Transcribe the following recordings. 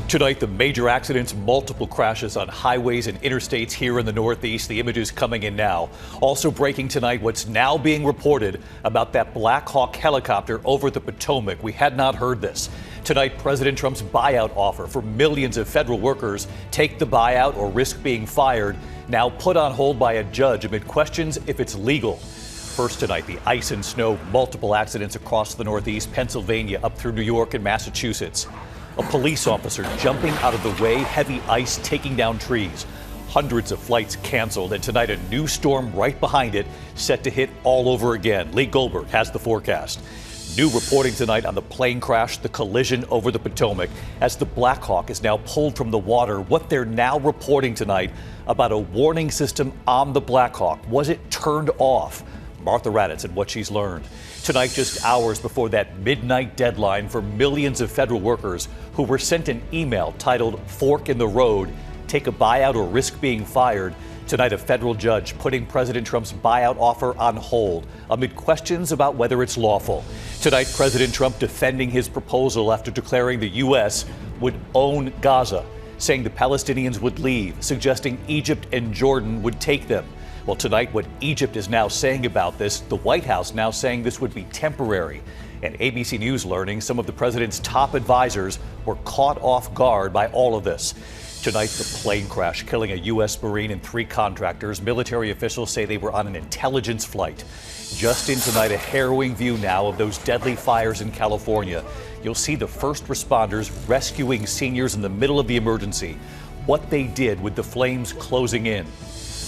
Tonight, the major accidents, multiple crashes on highways and interstates here in the Northeast. The images coming in now. Also breaking tonight, what's now being reported about that Blackhawk helicopter over the Potomac. We had not heard this. Tonight, President Trump's buyout offer for millions of federal workers, take the buyout or risk being fired, now put on hold by a judge amid questions if it's legal. First tonight, the ice and snow, multiple accidents across the Northeast, Pennsylvania, up through New York and Massachusetts. A police officer jumping out of the way, heavy ice taking down trees. Hundreds of flights canceled, and tonight a new storm right behind it set to hit all over again. Lee Goldberg has the forecast. New reporting tonight on the plane crash, the collision over the Potomac, as the Blackhawk is now pulled from the water. What they're now reporting tonight about a warning system on the Blackhawk. Was it turned off? Martha Raddatz and what she's learned. Tonight, just hours before that midnight deadline for millions of federal workers who were sent an email titled "Fork in the Road, take a buyout or risk being fired." Tonight, a federal judge putting President Trump's buyout offer on hold amid questions about whether it's lawful. Tonight, President Trump defending his proposal after declaring the U.S. would own Gaza, saying the Palestinians would leave, suggesting Egypt and Jordan would take them. Well, tonight, what Egypt is now saying about this, the White House now saying this would be temporary. And ABC News learning some of the president's top advisors were caught off guard by all of this. Tonight, the plane crash killing a U.S. Marine and 3 contractors. Military officials say they were on an intelligence flight. Just in tonight, a harrowing view now of those deadly fires in California. You'll see the first responders rescuing seniors in the middle of the emergency. What they did with the flames closing in.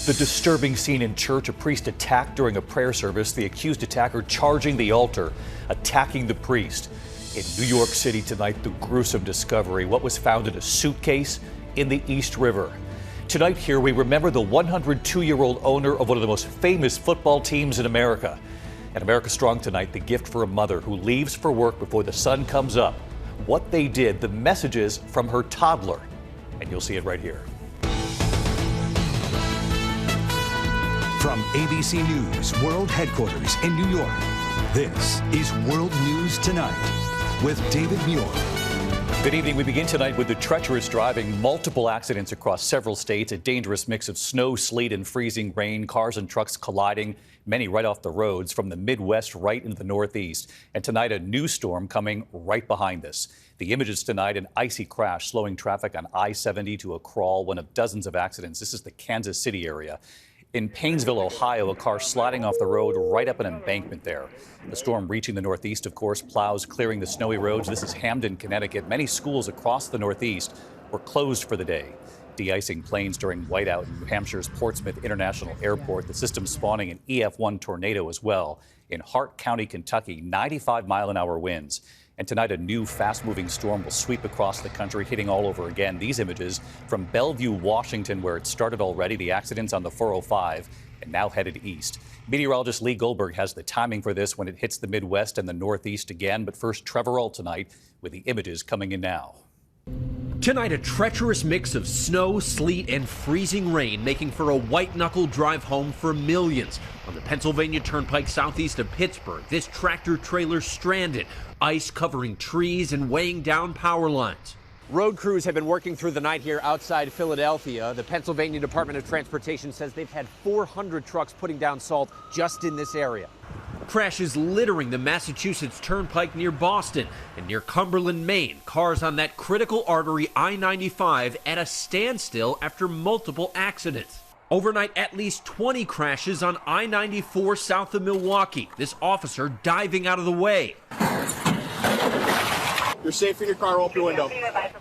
The disturbing scene in church, a priest attacked during a prayer service, the accused attacker charging the altar, attacking the priest. In New York City tonight, the gruesome discovery, what was found in a suitcase in the East River. Tonight here, we remember the 102-year-old owner of one of the most famous football teams in America. And America Strong tonight, the gift for a mother who leaves for work before the sun comes up. What they did, the messages from her toddler. And you'll see it right here. From ABC News World Headquarters in New York, this is World News Tonight with David Muir. Good evening. We begin tonight with the treacherous driving. Multiple accidents across several states, a dangerous mix of snow, sleet, and freezing rain, cars and trucks colliding, many right off the roads from the Midwest right into the Northeast. And tonight, a new storm coming right behind this. The images tonight, an icy crash slowing traffic on I-70 to a crawl, one of dozens of accidents. This is the Kansas City area. In Painesville, Ohio, a car sliding off the road right up an embankment there. The storm reaching the Northeast, of course, plows clearing the snowy roads. This is Hamden, Connecticut. Many schools across the Northeast were closed for the day. De-icing planes during whiteout in New Hampshire's Portsmouth International Airport. The system spawning an EF1 tornado as well. In Hart County, Kentucky, 95-mile-an-hour winds. And tonight, a new fast-moving storm will sweep across the country, hitting all over again. These images from Bellevue, Washington, where it started already, the accidents on the 405, and now headed east. Meteorologist Lee Goldberg has the timing for this when it hits the Midwest and the Northeast again. But first, Trevor Ault tonight with the images coming in now. Tonight, a treacherous mix of snow, sleet, and freezing rain making for a white-knuckle drive home for millions. On the Pennsylvania Turnpike southeast of Pittsburgh, this tractor-trailer stranded, ice covering trees and weighing down power lines. Road crews have been working through the night here outside Philadelphia. The Pennsylvania Department of Transportation says they've had 400 trucks putting down salt just in this area. Crashes littering the Massachusetts Turnpike near Boston, and near Cumberland, Maine, cars on that critical artery I-95 at a standstill after multiple accidents. Overnight, at least 20 crashes on I-94 south of Milwaukee. This officer diving out of the way. You're safe in your car, open your window.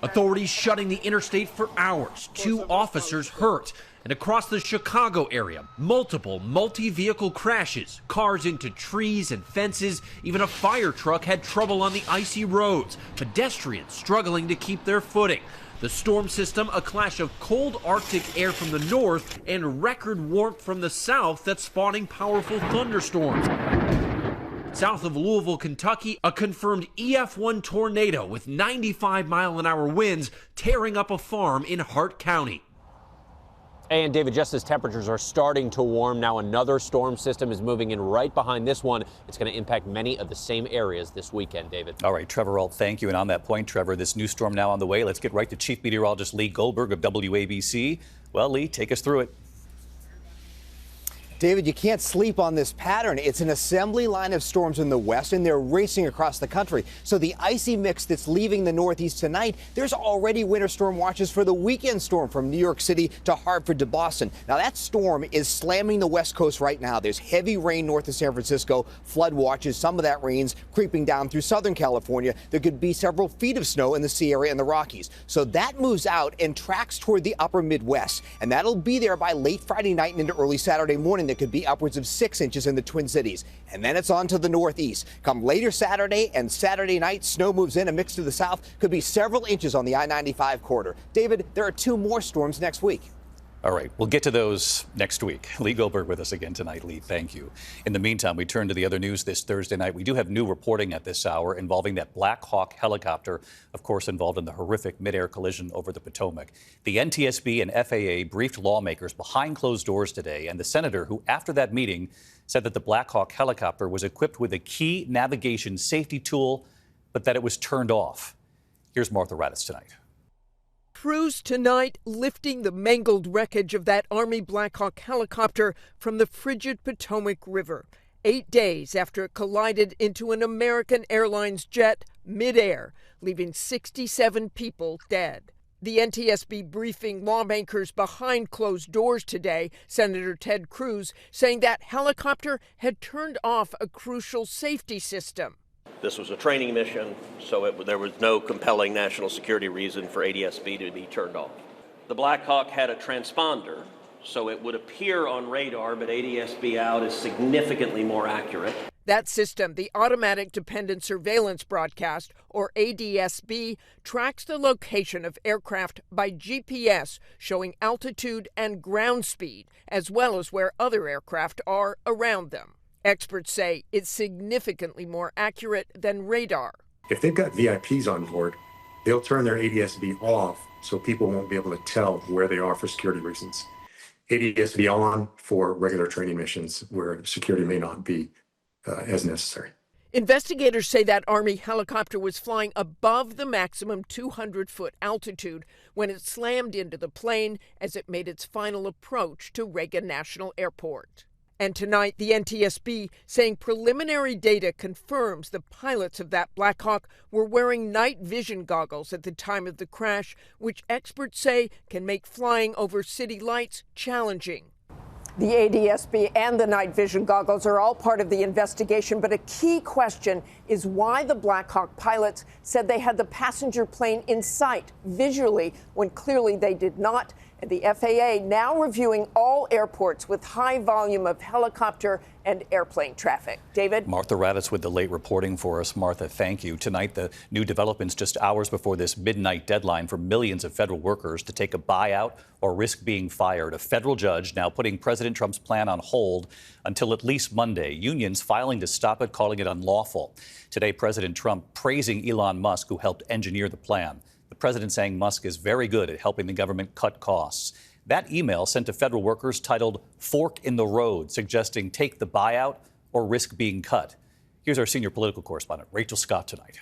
Authorities shutting the interstate for hours. 2 officers hurt. And across the Chicago area, multiple multi-vehicle crashes, cars into trees and fences. Even a fire truck had trouble on the icy roads. Pedestrians struggling to keep their footing. The storm system, a clash of cold Arctic air from the north and record warmth from the south that's spawning powerful thunderstorms. South of Louisville, Kentucky, a confirmed EF1 tornado with 95-mile-an-hour winds tearing up a farm in Hart County. And David, just as temperatures are starting to warm, now another storm system is moving in right behind this one. It's going to impact many of the same areas this weekend, David. All right, Trevor Ault, thank you. And on that point, Trevor, this new storm now on the way. Let's get right to Chief Meteorologist Lee Goldberg of WABC. Well, Lee, take us through it. David, you can't sleep on this pattern. It's an assembly line of storms in the west, and they're racing across the country. So the icy mix that's leaving the northeast tonight, there's already winter storm watches for the weekend storm from New York City to Hartford to Boston. Now, that storm is slamming the west coast right now. There's heavy rain north of San Francisco, flood watches. Some of that rain's creeping down through Southern California. There could be several feet of snow in the Sea Area and the Rockies. So that moves out and tracks toward the upper Midwest. And that'll be there by late Friday night and into early Saturday morning. That could be upwards of 6 inches in the Twin Cities. And then it's on to the northeast. Come later Saturday and Saturday night, snow moves in, a mix to the south. Could be several inches on the I-95 corridor. David, there are 2 more storms next week. All right, we'll get to those next week. Lee Goldberg with us again tonight. Lee, thank you. In the meantime, we turn to the other news this Thursday night. We do have new reporting at this hour involving that Blackhawk helicopter, of course, involved in the horrific mid-air collision over the Potomac. The NTSB and FAA briefed lawmakers behind closed doors today, and the senator who, after that meeting, said that the Blackhawk helicopter was equipped with a key navigation safety tool, but that it was turned off. Here's Martha Raddatz tonight. Cruz tonight lifting the mangled wreckage of that Army Blackhawk helicopter from the frigid Potomac River, 8 days after it collided into an American Airlines jet midair, leaving 67 people dead. The NTSB briefing lawmakers behind closed doors today, Senator Ted Cruz saying that helicopter had turned off a crucial safety system. This was a training mission, so there was no compelling national security reason for ADSB to be turned off. The Blackhawk had a transponder, so it would appear on radar, but ADSB out is significantly more accurate. That system, the Automatic Dependent Surveillance Broadcast, or ADSB, tracks the location of aircraft by GPS, showing altitude and ground speed, as well as where other aircraft are around them. Experts say it's significantly more accurate than radar. If they've got VIPs on board, they'll turn their ADSB off so people won't be able to tell where they are for security reasons. ADSB on for regular training missions where security may not be as necessary. Investigators say that Army helicopter was flying above the maximum 200-foot altitude when it slammed into the plane as it made its final approach to Reagan National Airport. And tonight, the NTSB saying preliminary data confirms the pilots of that Blackhawk were wearing night vision goggles at the time of the crash, which experts say can make flying over city lights challenging. The ADSB and the night vision goggles are all part of the investigation, but a key question is why the Blackhawk pilots said they had the passenger plane in sight visually when clearly they did not. And the FAA now reviewing all airports with high volume of helicopter and airplane traffic. David? Martha Raddatz with the late reporting for us. Martha, thank you. Tonight, the new developments just hours before this midnight deadline for millions of federal workers to take a buyout or risk being fired. A federal judge now putting President Trump's plan on hold until at least Monday. Unions filing to stop it, calling it unlawful. Today, President Trump praising Elon Musk, who helped engineer the plan. The president saying Musk is very good at helping the government cut costs. That email sent to federal workers titled "Fork in the Road," suggesting take the buyout or risk being cut. Here's our senior political correspondent, Rachel Scott, tonight.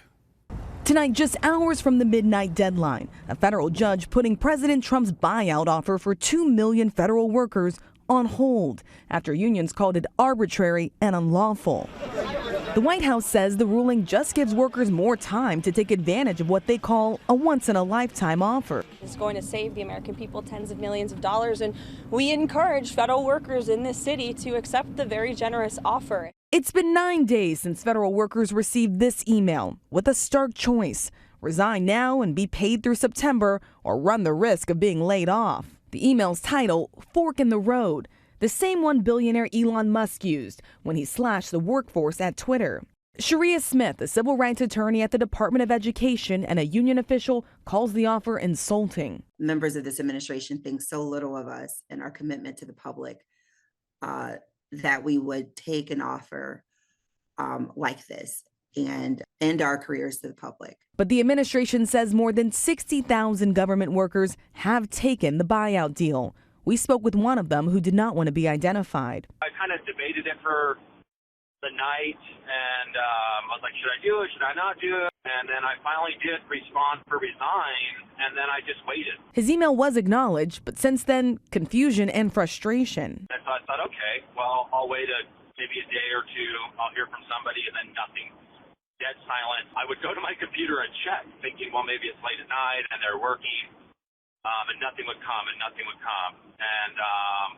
Tonight, just hours from the midnight deadline, a federal judge putting President Trump's buyout offer for 2 million federal workers on hold after unions called it arbitrary and unlawful. The White House says the ruling just gives workers more time to take advantage of what they call a once-in-a-lifetime offer. It's going to save the American people tens of millions of dollars, and we encourage federal workers in this city to accept the very generous offer. It's been 9 days since federal workers received this email with a stark choice: resign now and be paid through September, or run the risk of being laid off. The email's title, Fork in the Road, the same one billionaire Elon Musk used when he slashed the workforce at Twitter. Sharia Smith, a civil rights attorney at the Department of Education and a union official, calls the offer insulting. Members of this administration think so little of us and our commitment to the public that we would take an offer like this and end our careers to the public. But the administration says more than 60,000 government workers have taken the buyout deal. We spoke with one of them who did not want to be identified. I kind of debated it for the night, and I was like, should I do it? Should I not do it? And then I finally did respond for resign, and then I just waited. His email was acknowledged, but since then, confusion and frustration. And so I thought, okay, well, I'll wait maybe a day or two. I'll hear from somebody, and then nothing. Dead silent. I would go to my computer and check, thinking, well, maybe it's late at night and they're working, and nothing would come. And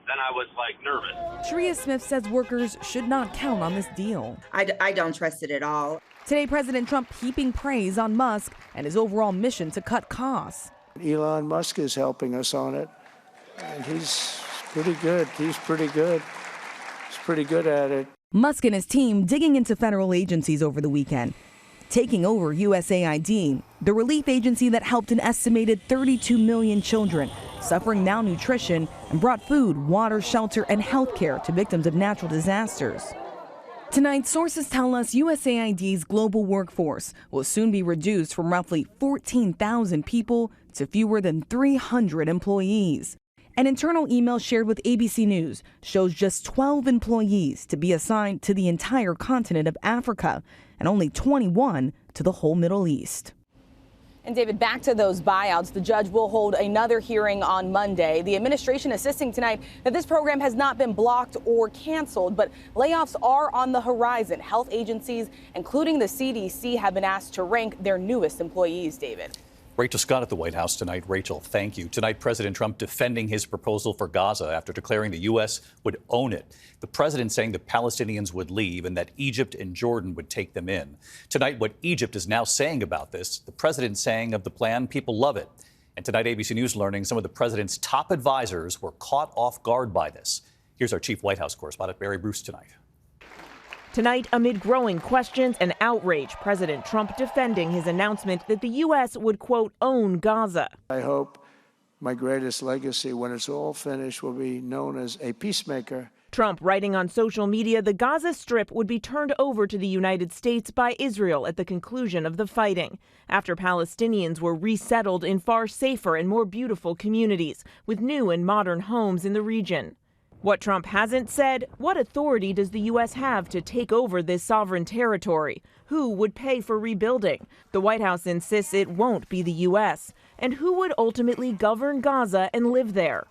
then I was like nervous. Sharia Smith says workers should not count on this deal. I don't trust it at all. Today, President Trump heaping praise on Musk and his overall mission to cut costs. Elon Musk is helping us on it, and he's pretty good. He's pretty good at it. Musk and his team digging into federal agencies over the weekend, taking over USAID, the relief agency that helped an estimated 32 million children suffering malnutrition and brought food, water, shelter, and health care to victims of natural disasters. Tonight, sources tell us USAID's global workforce will soon be reduced from roughly 14,000 people to fewer than 300 employees. An internal email shared with ABC News shows just 12 employees to be assigned to the entire continent of Africa and only 21 to the whole Middle East. And David, back to those buyouts. The judge will hold another hearing on Monday. The administration insisting tonight that this program has not been blocked or canceled, but layoffs are on the horizon. Health agencies, including the CDC, have been asked to rank their newest employees, David. Rachel Scott at the White House tonight. Rachel, thank you. Tonight, President Trump defending his proposal for Gaza after declaring the U.S. would own it. The president saying the Palestinians would leave and that Egypt and Jordan would take them in. Tonight, what Egypt is now saying about this, the president saying of the plan, people love it. And tonight, ABC News learning some of the president's top advisors were caught off guard by this. Here's our chief White House correspondent, Mary Bruce, tonight. Tonight, amid growing questions and outrage, President Trump defending his announcement that the U.S. would, quote, own Gaza. I hope my greatest legacy, when it's all finished, will be known as a peacemaker. Trump writing on social media the Gaza Strip would be turned over to the United States by Israel at the conclusion of the fighting, after Palestinians were resettled in far safer and more beautiful communities with new and modern homes in the region. What Trump hasn't said, what authority does the U.S. have to take over this sovereign territory? Who would pay for rebuilding? The White House insists it won't be the U.S. And who would ultimately govern Gaza and live there?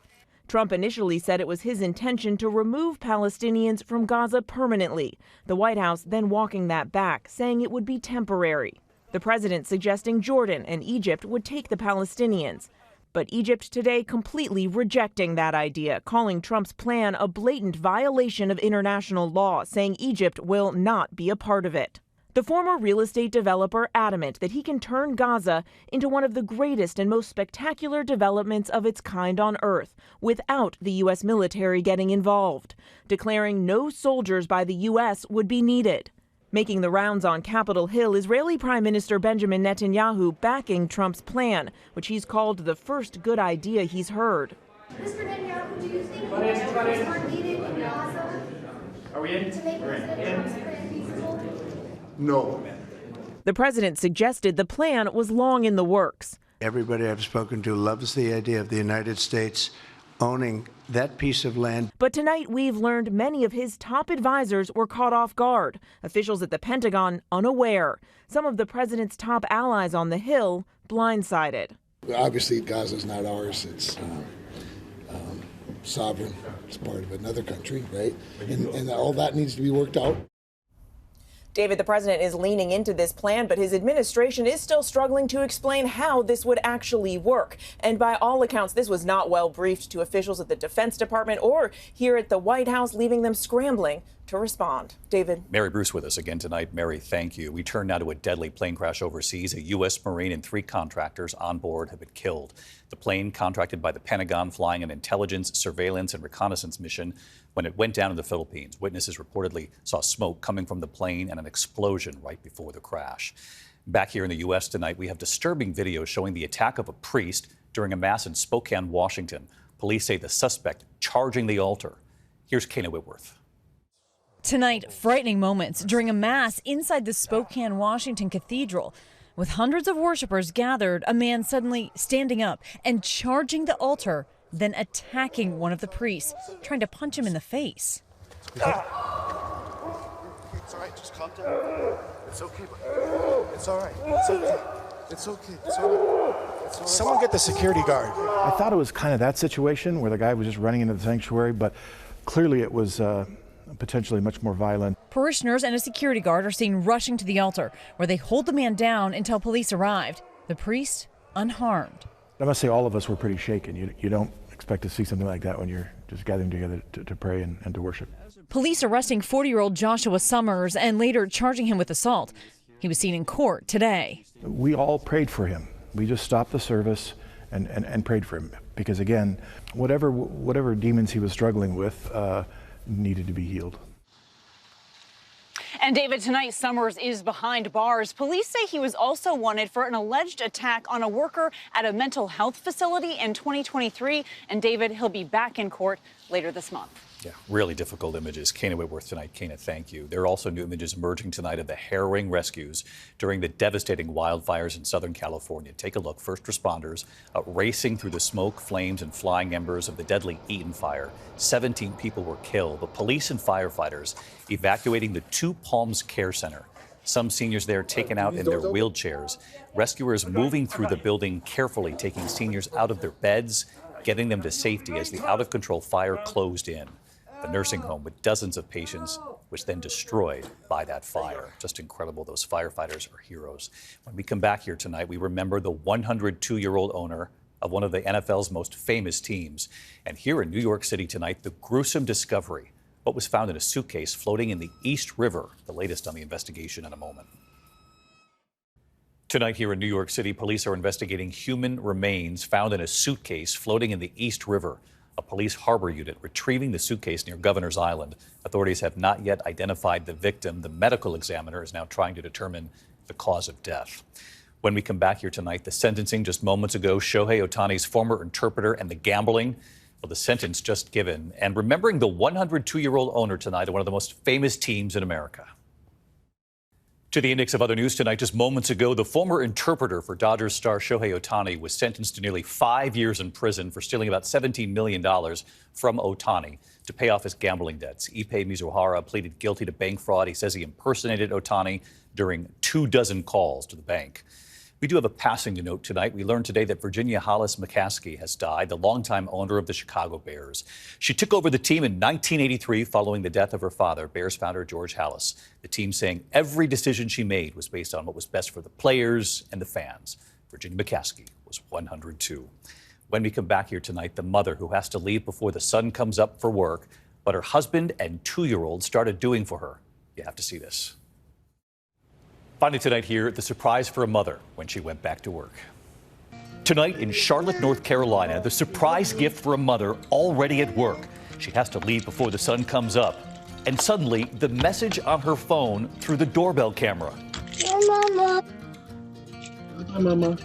Trump initially said it was his intention to remove Palestinians from Gaza permanently. The White House then walking that back, saying it would be temporary. The president suggesting Jordan and Egypt would take the Palestinians. But Egypt today completely rejecting that idea, calling Trump's plan a blatant violation of international law, saying Egypt will not be a part of it. The former real estate developer adamant that he can turn Gaza into one of the greatest and most spectacular developments of its kind on Earth without the U.S. military getting involved, declaring no soldiers by the U.S. would be needed. Making the rounds on Capitol Hill, Israeli Prime Minister Benjamin Netanyahu backing Trump's plan, which he's called the first good idea he's heard. Mr. Netanyahu, do you think soldiers are needed in Gaza? Are we in? To make President Trump's plan feasible? No. The president suggested the plan was long in the works. Everybody I've spoken to loves the idea of the United States owning that piece of land. But tonight we've learned many of his top advisors were caught off guard. Officials at the Pentagon unaware. Some of the president's top allies on the Hill blindsided. Obviously, Gaza is not ours. It's sovereign. It's part of another country, right? And all that needs to be worked out. David, the president is leaning into this plan, but his administration is still struggling to explain how this would actually work. And by all accounts, this was not well briefed to officials at the Defense Department or here at the White House, leaving them scrambling to respond. David. Mary Bruce with us again tonight. Mary, thank you. We turn now to a deadly plane crash overseas. A U.S. Marine and 3 contractors on board have been killed. The plane, contracted by the Pentagon, flying an intelligence, surveillance, and reconnaissance mission. When it went down in the Philippines, witnesses reportedly saw smoke coming from the plane and an explosion right before the crash. Back here in the U.S. tonight, we have disturbing video showing the attack of a priest during a mass in Spokane, Washington. Police say the suspect charging the altar. Here's Kana Whitworth. Tonight, frightening moments during a mass inside the Spokane, Washington Cathedral. With hundreds of worshipers gathered, a man suddenly standing up and charging the altar then attacking one of the priests, trying to punch him in the face. It's all right, just calm down. It's okay. It's all right. It's okay. It's okay. It's all right. It's all right. Someone get the security guard. I thought it was kind of that situation where the guy was just running into the sanctuary, but clearly it was potentially much more violent. Parishioners and a security guard are seen rushing to the altar, where they hold the man down until police arrived. The priest unharmed. I must say all of us were pretty shaken. You don't expect to see something like that when you're just gathering together to pray and to worship. Police arresting 40-year-old Joshua Summers and later charging him with assault. He was seen in court today. We all prayed for him. We just stopped the service and prayed for him because, again, whatever demons he was struggling with needed to be healed. And David, tonight Summers is behind bars. Police say he was also wanted for an alleged attack on a worker at a mental health facility in 2023. And David, he'll be back in court later this month. Yeah, really difficult images. Kana Whitworth tonight. Kana, thank you. There are also new images emerging tonight of the harrowing rescues during the devastating wildfires in Southern California. Take a look. First responders racing through the smoke, flames, and flying embers of the deadly Eaton fire. 17 people were killed, but police and firefighters evacuating the Two Palms Care Center. Some seniors there taken out in their wheelchairs. Rescuers moving through the building carefully, taking seniors out of their beds, getting them to safety as the out-of-control fire closed in. The nursing home with dozens of patients was then destroyed by that fire. Just incredible. Those firefighters are heroes. When we come back here tonight, we remember the 102-year-old owner of one of the NFL's most famous teams. And here in New York City tonight, the gruesome discovery, what was found in a suitcase floating in the East River. The latest on the investigation in a moment. Tonight here in New York City, police are investigating human remains found in a suitcase floating in the East River. A police harbor unit retrieving the suitcase near Governor's Island. Authorities have not yet identified the victim. The medical examiner is now trying to determine the cause of death. When we come back here tonight, the sentencing just moments ago, Shohei Ohtani's former interpreter and the gambling, well, the sentence just given. And remembering the 102-year-old owner tonight of one of the most famous teams in America. To the index of other news tonight, just moments ago, the former interpreter for Dodgers star Shohei Ohtani was sentenced to nearly 5 years in prison for stealing about $17 million from Ohtani to pay off his gambling debts. Ippei Mizuhara pleaded guilty to bank fraud. He says he impersonated Ohtani during 24 calls to the bank. We do have a passing to note tonight. We learned today that Virginia McCaskey has died, the longtime owner of the Chicago Bears. She took over the team in 1983 following the death of her father, Bears founder George Halas. The team saying every decision she made was based on what was best for the players and the fans. Virginia McCaskey was 102. When we come back here tonight, the mother who has to leave before the sun comes up for work, but her husband and 2-year-old started doing for her. You have to see this. Finally tonight here, the surprise for a mother when she went back to work. Tonight in Charlotte, North Carolina, the surprise gift for a mother already at work. She has to leave before the sun comes up. And suddenly, the message on her phone through the doorbell camera. Mama. Bye, Mama.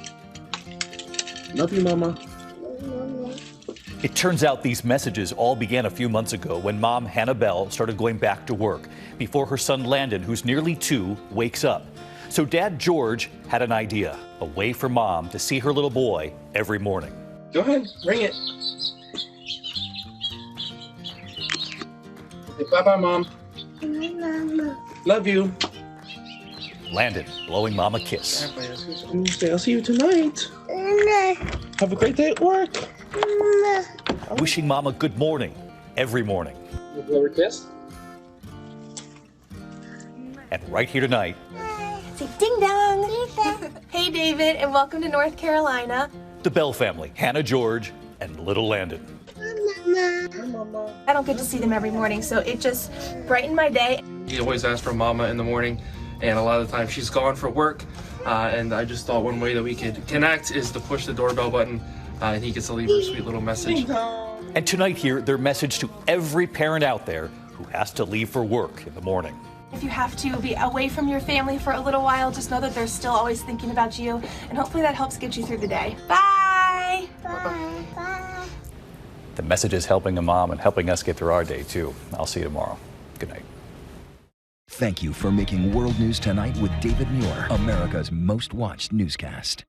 Love you, Mama. It turns out these messages all began a few months ago when mom Hannah Bell started going back to work before her son Landon, who's nearly 2, wakes up. So Dad George had an idea, a way for mom to see her little boy every morning. Go ahead, ring it. Okay, bye-bye, Mom. Mama. Love you. Landon blowing mom a kiss. I'll see you tonight. Have a great day at work. Wishing mom a good morning every morning. You blow her kiss? And right here tonight, Say ding dong. Hey, David, and welcome to North Carolina. the Bell family, Hannah George and little Landon. I don't get to see them every morning, so it just brightened my day. He always asks for Mama in the morning, and a lot of the time she's gone for work. And I just thought one way that we could connect is to push the doorbell button, and he gets to leave her a sweet little message. And tonight here, their message to every parent out there who has to leave for work in the morning. If you have to be away from your family for a little while, just know that they're still always thinking about you, and hopefully that helps get you through the day. Bye! Bye. Bye. The message is helping a mom and helping us get through our day, too. I'll see you tomorrow. Good night. Thank you for making World News Tonight with David Muir, America's most watched newscast.